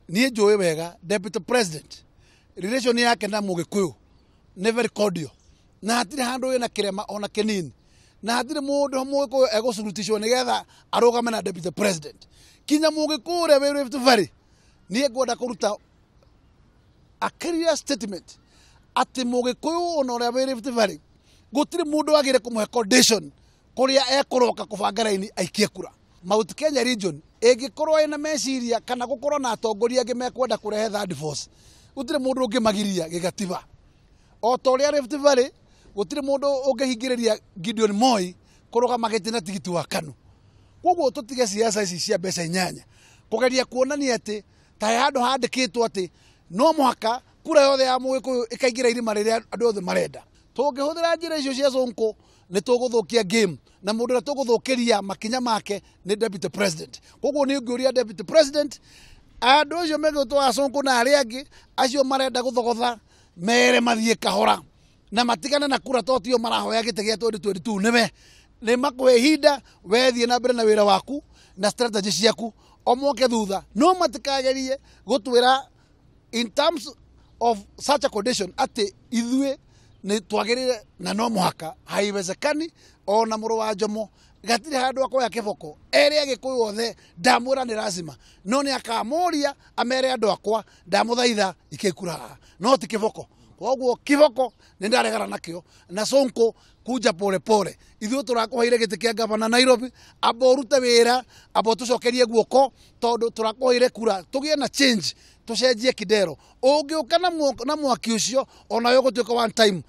niĩ njũĩ wega deputy president relation yake na Mugikuyu nĩ very cordial, na hatirĩ handũ ĩna kĩrema ona kĩnini, na hatirĩ mũndũ Mugikuyu egũcurutishwo nĩgetha arũgame na deputy president. Kinya Mugikuyu ũrĩa wĩ Rift Valley niĩ ngwenda kũruta a clear statement atĩ Mugikuyu ona ũrĩa wĩ Rift Valley gũtirĩ mũndũ agĩrĩire kũmũhe condition kũrĩa ekũroka kũbanga raini aikie kura. Mount Kenya region ĩngĩkorwo ĩna meciria kana gũkorwo na atongoria angĩ mekwenda kũrehe third force, gũtirĩ mũndũ ũngĩmagiria gĩgatiba. O ta ũrĩa Rift Valley gũtirĩ mũndũ ũngĩhingĩrĩria Gideon Moi kũrũgama gĩtĩ na tigiti wa KANU. Koguo tũtige siasa ici cia mbeca inyanya kũgeria kuonania atĩ ta handũ handĩkĩtwo atĩ no mũhaka kura yothe ya Mugikuyu ĩkaingĩra irima rĩrĩa andũ othe marenda. Tũngĩhũthĩra njĩra icio cia Sonko nĩ tũgũthũkia game, na mũndũ ũrĩa tũgũthũkĩria makinya make nĩ deputy president. Koguo nĩ ngĩũria deputy president andũ acio megũtwo a Sonko na arĩa angĩ acio marenda gũthogotha mere mathiĩ kahora na matigane na kura totio marahoya gĩtĩ gĩa 2022 nĩ makũhe ihinda wethiĩ na mbere na wĩra waku na strategy ciaku o moke thutha, no matikagerie gũtwĩra in terms of such a condition atĩ ithuĩ nĩ twagĩrĩire na no mũhaka haiwezekani ona mũrũ wa Njomo gatirĩ handũ akoya kĩboko erĩ Gikuyu othe ndamwĩra nĩ lazima, no nĩ akamoria amere andũ akwa ndamũthaitha ikekura no ti kĩboko. Koguo kĩboko nĩ ndaregana nakĩo na Sonko kuja pole pole. Ithuĩ tũrakũheire gĩtĩ kĩa ngavana Nairobi, amba ũrute wĩra, amba tũcokerie guoko tondũ tũrakũheire kura tũgĩe na change, tũcenjie kidero. Ũngĩũka na mwaki ũcio ona yo gũtuĩka one time